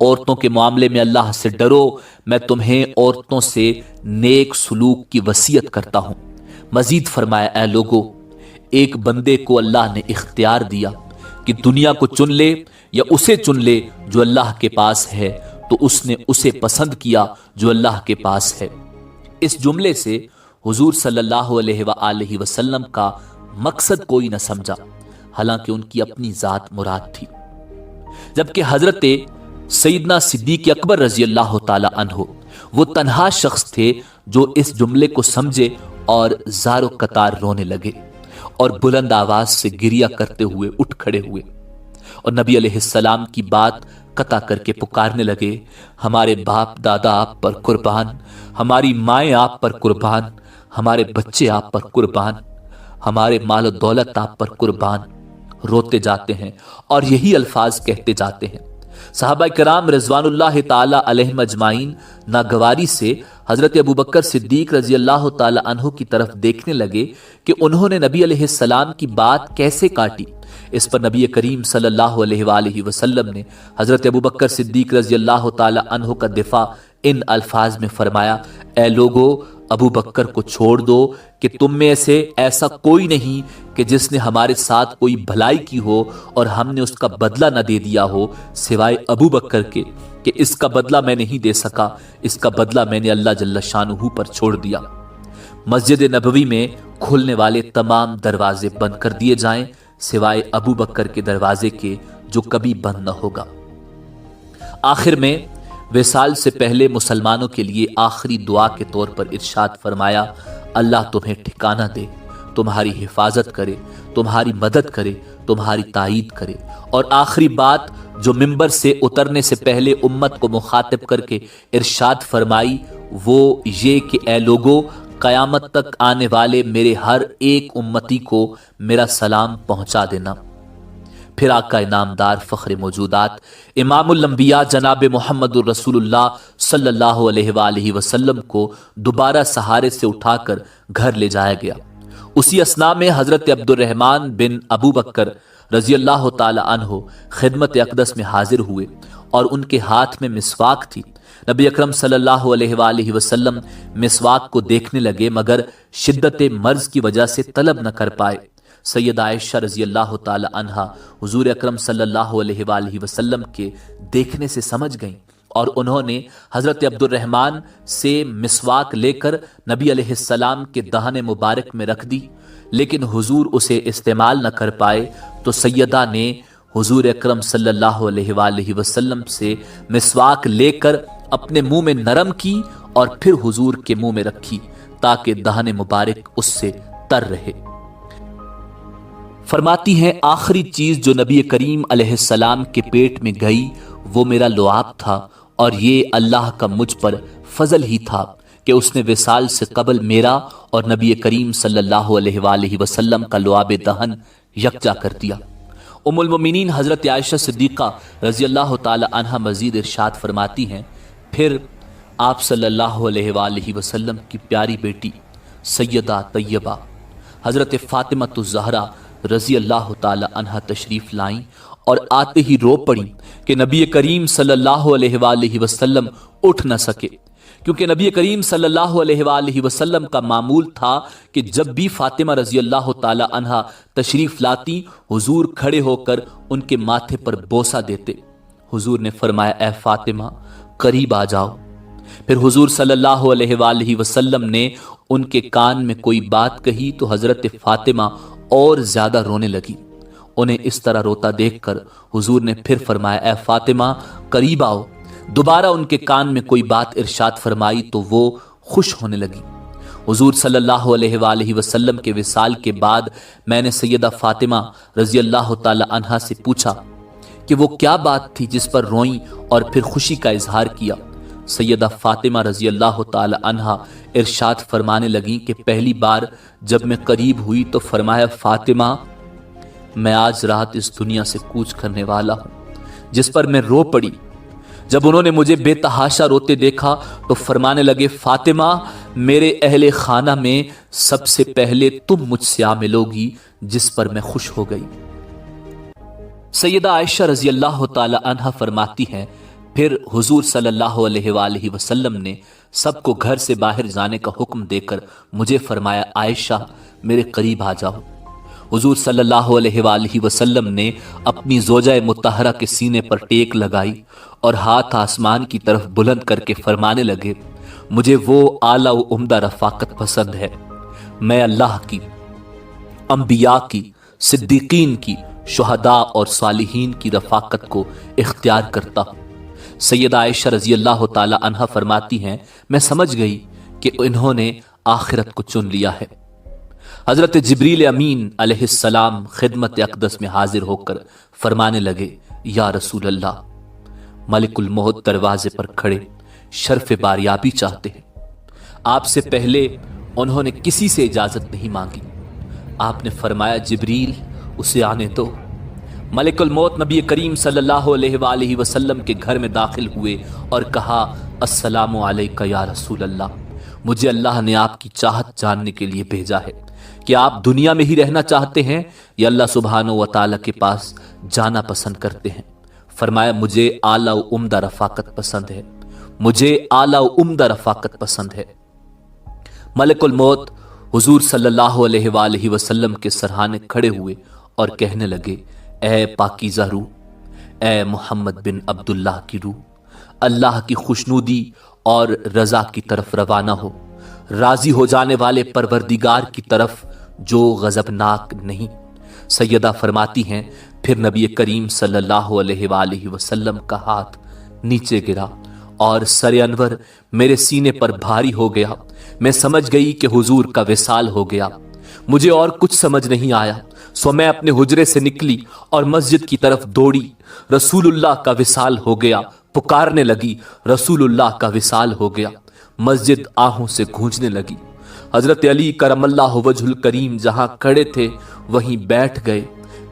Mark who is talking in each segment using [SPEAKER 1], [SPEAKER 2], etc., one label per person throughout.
[SPEAKER 1] عورتوں کے معاملے میں اللہ سے ڈرو، میں تمہیں عورتوں سے نیک سلوک کی وصیت کرتا ہوں۔ مزید فرمایا اے لوگو، ایک بندے کو اللہ نے اختیار دیا کہ دنیا کو چن لے یا اسے چن لے جو اللہ کے پاس ہے، تو اس نے اسے پسند کیا جو اللہ کے پاس ہے۔ اس جملے سے حضور صلی اللہ علیہ وآلہ وسلم کا مقصد کوئی نہ سمجھا، حالانکہ ان کی اپنی ذات مراد تھی، جبکہ حضرت سیدنا صدیق اکبر رضی اللہ تعالی عنہ وہ تنہا شخص تھے جو اس جملے کو سمجھے اور زار و قطار رونے لگے اور بلند آواز سے گریہ کرتے ہوئے اٹھ کھڑے ہوئے اور نبی علیہ السلام کی بات قطع کر کے پکارنے لگے، ہمارے باپ دادا آپ پر قربان، ہماری مائیں آپ پر قربان، ہمارے بچے آپ پر قربان، ہمارے مال و دولت آپ پر قربان۔ روتے جاتے ہیں اور یہی الفاظ کہتے جاتے ہیں۔ صحابہ کرام رضوان اللہ تعالی علیہم اجمعین ناگواری سے حضرت ابوبکر صدیق رضی اللہ تعالی عنہ کی طرف دیکھنے لگے کہ انہوں نے نبی علیہ السلام کی بات کیسے کاٹی۔ اس پر نبی کریم صلی اللہ علیہ وآلہ وسلم نے حضرت ابوبکر صدیق رضی اللہ تعالی عنہ کا دفاع ان الفاظ میں فرمایا، اے لوگو، ابو بکر کو چھوڑ دو کہ تم میں سے ایسا کوئی نہیں کہ جس نے ہمارے ساتھ کوئی بھلائی کی ہو اور ہم نے اس کا بدلہ نہ دے دیا ہو، سوائے ابو بکر کے کہ اس کا بدلہ میں نہیں دے سکا، اس کا بدلہ میں نے اللہ جل شانہ پر چھوڑ دیا۔ مسجد نبوی میں کھلنے والے تمام دروازے بند کر دیے جائیں سوائے ابو بکر کے دروازے کے جو کبھی بند نہ ہوگا۔ آخر میں وصال سے پہلے مسلمانوں کے لیے آخری دعا کے طور پر ارشاد فرمایا، اللہ تمہیں ٹھکانہ دے، تمہاری حفاظت کرے، تمہاری مدد کرے، تمہاری تائید کرے۔ اور آخری بات جو ممبر سے اترنے سے پہلے امت کو مخاطب کر کے ارشاد فرمائی وہ یہ کہ اے لوگو، قیامت تک آنے والے میرے ہر ایک امتی کو میرا سلام پہنچا دینا۔ پھر آقا انعامدار فخر موجودات امام الانبیاء جناب محمد الرسول اللہ صلی اللہ علیہ وآلہ وسلم کو دوبارہ سہارے سے اٹھا کر گھر لے جایا گیا۔ اسی اثناء میں حضرت عبد الرحمن بن ابو بکر رضی اللہ تعالی عنہ خدمت اقدس میں حاضر ہوئے اور ان کے ہاتھ میں مسواک تھی۔ نبی اکرم صلی اللہ علیہ وآلہ وسلم مسواک کو دیکھنے لگے مگر شدت مرض کی وجہ سے طلب نہ کر پائے۔ سیدہ عائشہ رضی اللہ تعالی عنہا حضور اکرم صلی اللہ علیہ وآلہ وسلم کے دیکھنے سے سمجھ گئیں اور انہوں نے حضرت عبد الرحمن سے مسواک لے کر نبی علیہ السلام کے دہن مبارک میں رکھ دی، لیکن حضور اسے استعمال نہ کر پائے تو سیدہ نے حضور اکرم صلی اللہ علیہ وآلہ وسلم سے مسواک لے کر اپنے منہ میں نرم کی اور پھر حضور کے منہ میں رکھی تاکہ دہن مبارک اس سے تر رہے۔ فرماتی ہیں آخری چیز جو نبی کریم علیہ السلام کے پیٹ میں گئی وہ میرا لعاب تھا، اور یہ اللہ کا مجھ پر فضل ہی تھا کہ اس نے وصال سے قبل میرا اور نبی کریم صلی اللہ علیہ وآلہ وسلم کا لعاب دہن یکجا کر دیا۔ ام المؤمنین حضرت عائشہ صدیقہ رضی اللہ تعالی عنہا مزید ارشاد فرماتی ہیں، پھر آپ صلی اللہ علیہ وآلہ وسلم کی پیاری بیٹی سیدہ طیبہ حضرت فاطمہ الزہرا رضی اللہ تعالی عنہا تشریف لائیں اور آتے ہی رو پڑیں کہ نبی کریم صلی اللہ علیہ وآلہ وسلم اٹھ نہ سکے، کیونکہ نبی کریم صلی اللہ علیہ وآلہ وسلم کا معمول تھا کہ جب بھی فاطمہ رضی اللہ تعالی عنہا تشریف لاتی حضور کھڑے ہو کر ان کے ماتھے پر بوسہ دیتے۔ حضور نے فرمایا اے فاطمہ قریب آ جاؤ۔ پھر حضور صلی اللہ علیہ وآلہ وسلم نے ان کے کان میں کوئی بات کہی تو حضرت فاطمہ اور زیادہ رونے لگی۔ انہیں اس طرح روتا دیکھ کر حضور نے پھر فرمایا اے فاطمہ قریب آؤ۔ دوبارہ ان کے کان میں کوئی بات ارشاد فرمائی تو وہ خوش ہونے لگی۔ حضور صلی اللہ علیہ وآلہ وسلم کے وصال کے بعد میں نے سیدہ فاطمہ رضی اللہ تعالی عنہا سے پوچھا کہ وہ کیا بات تھی جس پر روئیں اور پھر خوشی کا اظہار کیا۔ سیدہ فاطمہ رضی اللہ تعالی عنہا ارشاد فرمانے لگیں کہ پہلی بار جب میں قریب ہوئی تو فرمایا فاطمہ میں آج رات اس دنیا سے کوچ کرنے والا ہوں، جس پر میں رو پڑی۔ جب انہوں نے مجھے بے تحاشا روتے دیکھا تو فرمانے لگے فاطمہ میرے اہل خانہ میں سب سے پہلے تم مجھ سے عامل ہوگی، جس پر میں خوش ہو گئی۔ سیدہ عائشہ رضی اللہ تعالی عنہا فرماتی ہیں پھر حضور صلی اللہ علیہ وآلہ وسلم نے سب کو گھر سے باہر جانے کا حکم دے کر مجھے فرمایا، عائشہ میرے قریب آ جاؤ۔ حضور صلی اللہ علیہ وآلہ وسلم نے اپنی زوجہ مطہرہ کے سینے پر ٹیک لگائی اور ہاتھ آسمان کی طرف بلند کر کے فرمانے لگے، مجھے وہ اعلیٰ و عمدہ رفاقت پسند ہے، میں اللہ کی، انبیاء کی، صدیقین کی، شہداء اور صالحین کی رفاقت کو اختیار کرتا ہوں۔ سیدہ عائشہ رضی اللہ تعالی عنہا فرماتی ہیں، میں سمجھ گئی کہ انہوں نے آخرت کو چن لیا ہے۔ حضرت جبریل امین علیہ السلام خدمت اقدس میں حاضر ہو کر فرمانے لگے، یا رسول اللہ، ملک الموت دروازے پر کھڑے شرف باریابی چاہتے ہیں۔ آپ سے پہلے انہوں نے کسی سے اجازت نہیں مانگی۔ آپ نے فرمایا، جبریل اسے آنے دو۔ ملک الموت نبی کریم صلی اللہ علیہ وآلہ وسلم کے گھر میں داخل ہوئے اور کہا، السلام علیکہ یا رسول اللہ، مجھے اللہ نے آپ کی چاہت جاننے کے لیے بھیجا ہے کہ آپ دنیا میں ہی رہنا چاہتے ہیں یا اللہ سبحانہ و تعالیٰ کے پاس جانا پسند کرتے ہیں۔ فرمایا، مجھے اعلیٰ و عمدہ رفاقت پسند ہے، مجھے اعلیٰ و عمدہ رفاقت پسند ہے۔ ملک الموت حضور صلی اللہ علیہ وآلہ وسلم کے سرہانے کھڑے ہوئے اور کہنے لگے، اے پاکیزہ روح، اے محمد بن عبداللہ کی روح، اللہ کی خوشنودی اور رضا کی طرف روانہ ہو، راضی ہو جانے والے پروردگار کی طرف جو غضبناک نہیں۔ سیدہ فرماتی ہیں، پھر نبی کریم صلی اللہ علیہ وآلہ وسلم کا ہاتھ نیچے گرا اور سر انور میرے سینے پر بھاری ہو گیا۔ میں سمجھ گئی کہ حضور کا وصال ہو گیا۔ مجھے اور کچھ سمجھ نہیں آیا، سو میں اپنے حجرے سے نکلی اور مسجد کی طرف دوڑی۔ رسول اللہ کا وصال ہو گیا، پکارنے لگی، رسول اللہ کا وصال ہو گیا۔ مسجد آہوں سے گونجنے لگی۔ حضرت علی کرم اللہ وجہ الکریم جہاں کھڑے تھے وہیں بیٹھ گئے،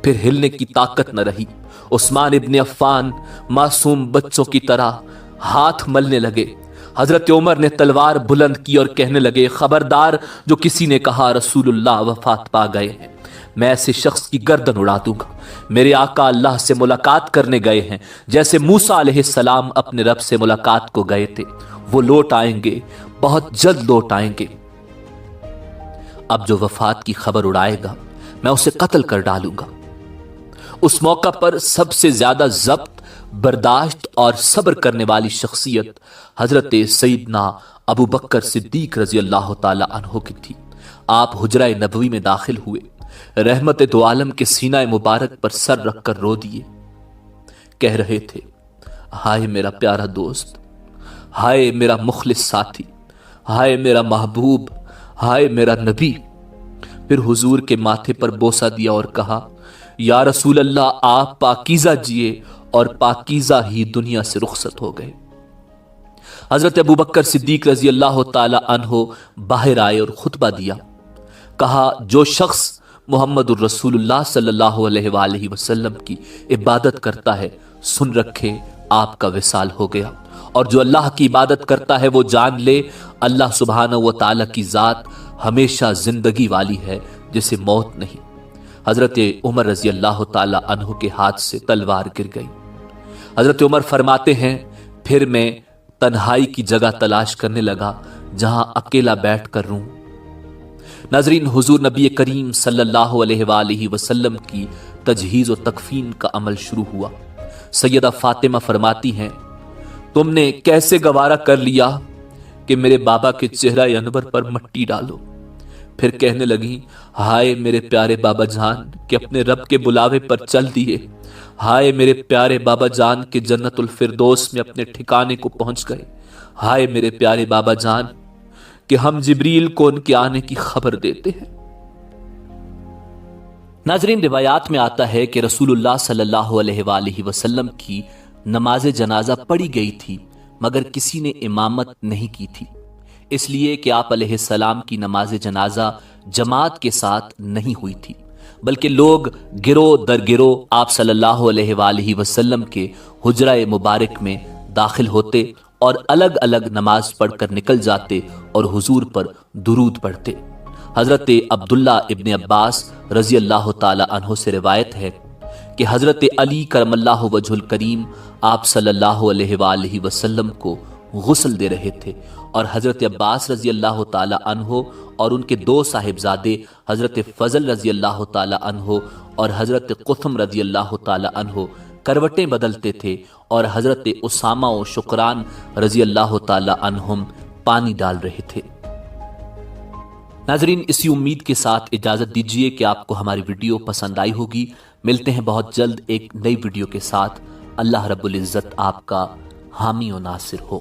[SPEAKER 1] پھر ہلنے کی طاقت نہ رہی۔ عثمان ابن عفان معصوم بچوں کی طرح ہاتھ ملنے لگے۔ حضرت عمر نے تلوار بلند کی اور کہنے لگے، خبردار جو کسی نے کہا رسول اللہ وفات پا گئے ہیں، میں ایسے شخص کی گردن اڑا دوں گا۔ میرے آقا اللہ سے ملاقات کرنے گئے ہیں، جیسے موسیٰ علیہ السلام اپنے رب سے ملاقات کو گئے تھے۔ وہ لوٹ آئیں گے، بہت جلد لوٹ آئیں گے۔ اب جو وفات کی خبر اڑائے گا میں اسے قتل کر ڈالوں گا۔ اس موقع پر سب سے زیادہ ضبط، برداشت اور صبر کرنے والی شخصیت حضرت سیدنا ابو بکر صدیق رضی اللہ تعالی عنہ کی تھی۔ آپ حجرہ نبوی میں داخل ہوئے، رحمت دو عالم کے سینہ مبارک پر سر رکھ کر رو دیے، کہہ رہے تھے، ہائے میرا پیارا دوست، ہائے میرا مخلص ساتھی، ہائے میرا محبوب، ہائے میرا نبی۔ پھر حضور کے ماتھے پر بوسہ دیا اور کہا، یا رسول اللہ، آپ پاکیزہ جیے اور پاکیزہ ہی دنیا سے رخصت ہو گئے۔ حضرت ابو بکر صدیق رضی اللہ تعالی عنہ باہر آئے اور خطبہ دیا۔ کہا، جو شخص محمد الرسول اللہ صلی اللہ علیہ وآلہ وسلم کی عبادت کرتا ہے، سن رکھے آپ کا وصال ہو گیا، اور جو اللہ کی عبادت کرتا ہے وہ جان لے اللہ سبحانہ و تعالی کی ذات ہمیشہ زندگی والی ہے، جسے موت نہیں۔ حضرت عمر رضی اللہ تعالی عنہ کے ہاتھ سے تلوار گر گئی۔ حضرت عمر فرماتے ہیں، پھر میں تنہائی کی جگہ تلاش کرنے لگا جہاں اکیلا بیٹھ کر روں۔ ناظرین، حضور نبی کریم صلی اللہ علیہ وآلہ وسلم کی تجہیز و تکفین کا عمل شروع ہوا۔ سیدہ فاطمہ فرماتی ہیں، تم نے کیسے گوارا کر لیا کہ میرے بابا کے چہرہ انور پر مٹی ڈالو؟ پھر کہنے لگی، ہائے میرے پیارے بابا جان کہ اپنے رب کے بلاوے پر چل دیے، ہائے میرے پیارے بابا جان کہ جنت الفردوس میں اپنے ٹھکانے کو پہنچ گئے، ہائے میرے پیارے بابا جان کہ ہم جبریل کو ان کے آنے کی خبر دیتے ہیں۔ ناظرین، روایات میں آتا ہے کہ رسول اللہ صلی اللہ علیہ وآلہ وسلم کی نماز جنازہ پڑھی گئی تھی، مگر کسی نے امامت نہیں کی تھی، اس لیے کہ آپ علیہ السلام کی نماز جنازہ جماعت کے ساتھ نہیں ہوئی تھی، بلکہ لوگ گروہ در گروہ آپ صلی اللہ علیہ وآلہ وسلم کے حجرہ مبارک میں داخل ہوتے اور الگ الگ نماز پڑھ کر نکل جاتے اور حضور پر درود پڑھتے۔ حضرت عبداللہ ابن عباس رضی اللہ تعالی عنہ سے روایت ہے کہ حضرت علی کرم اللہ وجہ الکریم آپ صلی اللہ علیہ وآلہ وسلم کو غسل دے رہے تھے، اور حضرت عباس رضی اللہ تعالی عنہ اور ان کے دو صاحبزادے حضرت فضل رضی اللہ تعالی عنہ اور حضرت قثم رضی اللہ تعالی عنہ کروٹیں بدلتے تھے، اور حضرت اسامہ و شکران رضی اللہ تعالی عنہم پانی ڈال رہے تھے۔ ناظرین، اسی امید کے ساتھ اجازت دیجیے کہ آپ کو ہماری ویڈیو پسند آئی ہوگی۔ ملتے ہیں بہت جلد ایک نئی ویڈیو کے ساتھ۔ اللہ رب العزت آپ کا حامی و ناصر ہو۔